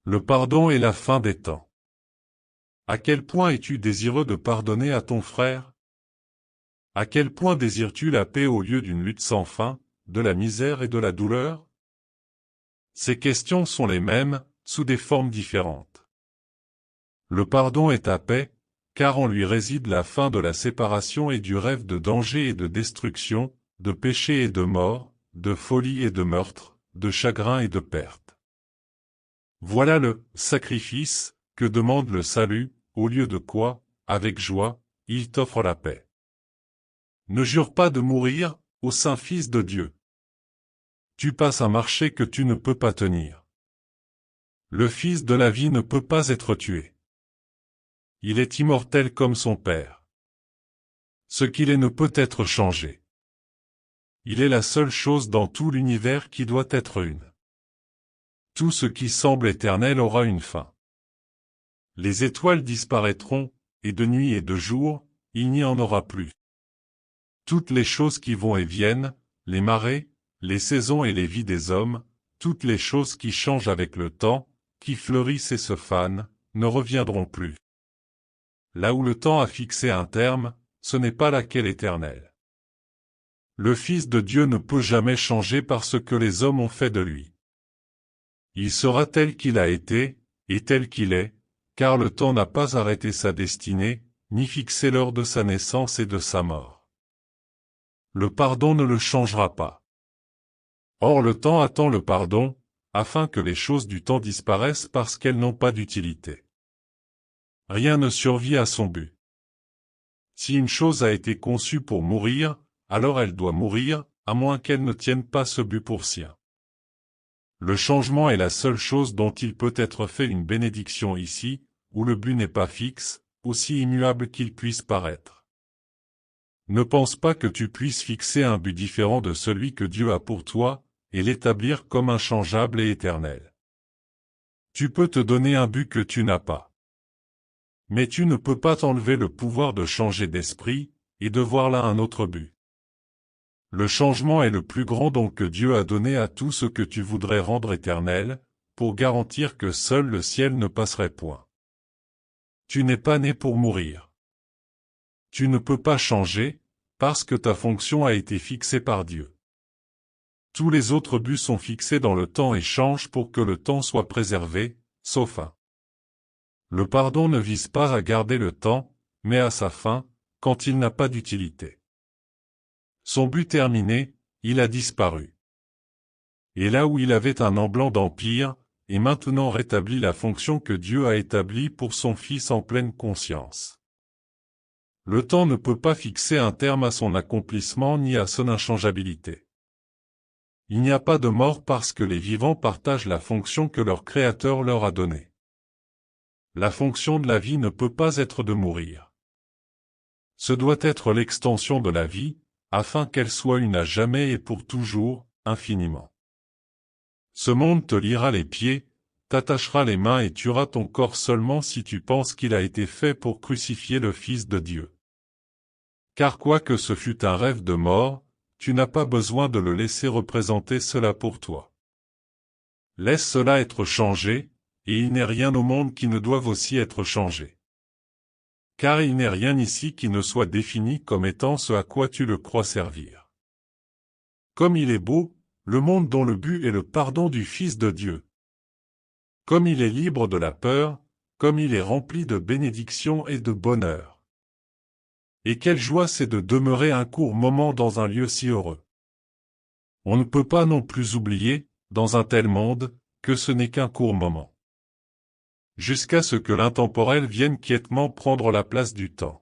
Le pardon est la fin des temps. À quel point es-tu désireux de pardonner à ton frère? À quel point désires-tu la paix au lieu d'une lutte sans fin, de la misère et de la douleur? Ces questions sont les mêmes, sous des formes différentes. Le pardon est ta paix, car en lui réside la fin de la séparation et du rêve de danger et de destruction, de péché et de mort, de folie et de meurtre, de chagrin et de perte. Voilà le sacrifice que demande le salut, au lieu de quoi, avec joie, il t'offre la paix. Ne jure pas de mourir, ô saint Fils de Dieu. Tu passes un marché que tu ne peux pas tenir. Le Fils de la vie ne peut pas être tué. Il est immortel comme son Père. Ce qu'il est ne peut être changé. Il est la seule chose dans tout l'univers qui doit être une. Tout ce qui semble éternel aura une fin. Les étoiles disparaîtront, et de nuit et de jour, il n'y en aura plus. Toutes les choses qui vont et viennent, les marées, les saisons et les vies des hommes, toutes les choses qui changent avec le temps, qui fleurissent et se fanent, ne reviendront plus. Là où le temps a fixé un terme, ce n'est pas là qu'est l'Éternel. Le Fils de Dieu ne peut jamais changer par ce que les hommes ont fait de lui. Il sera tel qu'il a été, et tel qu'il est, car le temps n'a pas arrêté sa destinée, ni fixé l'heure de sa naissance et de sa mort. Le pardon ne le changera pas. Or le temps attend le pardon, afin que les choses du temps disparaissent parce qu'elles n'ont pas d'utilité. Rien ne survit à son but. Si une chose a été conçue pour mourir, alors elle doit mourir, à moins qu'elle ne tienne pas ce but pour sien. Le changement est la seule chose dont il peut être fait une bénédiction ici, où le but n'est pas fixe, aussi immuable qu'il puisse paraître. Ne pense pas que tu puisses fixer un but différent de celui que Dieu a pour toi, et l'établir comme inchangeable et éternel. Tu peux te donner un but que tu n'as pas. Mais tu ne peux pas t'enlever le pouvoir de changer d'esprit, et de voir là un autre but. Le changement est le plus grand don que Dieu a donné à tout ce que tu voudrais rendre éternel, pour garantir que seul le ciel ne passerait point. Tu n'es pas né pour mourir. Tu ne peux pas changer, parce que ta fonction a été fixée par Dieu. Tous les autres buts sont fixés dans le temps et changent pour que le temps soit préservé, sauf un. Le pardon ne vise pas à garder le temps, mais à sa fin, quand il n'a pas d'utilité. Son but terminé, il a disparu. Et là où il avait un emblanc d'empire, et maintenant rétablit la fonction que Dieu a établie pour son Fils en pleine conscience. Le temps ne peut pas fixer un terme à son accomplissement ni à son inchangeabilité. Il n'y a pas de mort parce que les vivants partagent la fonction que leur Créateur leur a donnée. La fonction de la vie ne peut pas être de mourir. Ce doit être l'extension de la vie, afin qu'elle soit une à jamais et pour toujours, infiniment. Ce monde te liera les pieds, t'attachera les mains et tuera ton corps seulement si tu penses qu'il a été fait pour crucifier le Fils de Dieu. Car quoique ce fût un rêve de mort, tu n'as pas besoin de le laisser représenter cela pour toi. Laisse cela être changé, et il n'est rien au monde qui ne doive aussi être changé. Car il n'est rien ici qui ne soit défini comme étant ce à quoi tu le crois servir. Comme il est beau, le monde dont le but est le pardon du Fils de Dieu. Comme il est libre de la peur, comme il est rempli de bénédictions et de bonheur. Et quelle joie c'est de demeurer un court moment dans un lieu si heureux. On ne peut pas non plus oublier, dans un tel monde, que ce n'est qu'un court moment. Jusqu'à ce que l'intemporel vienne quiètement prendre la place du temps.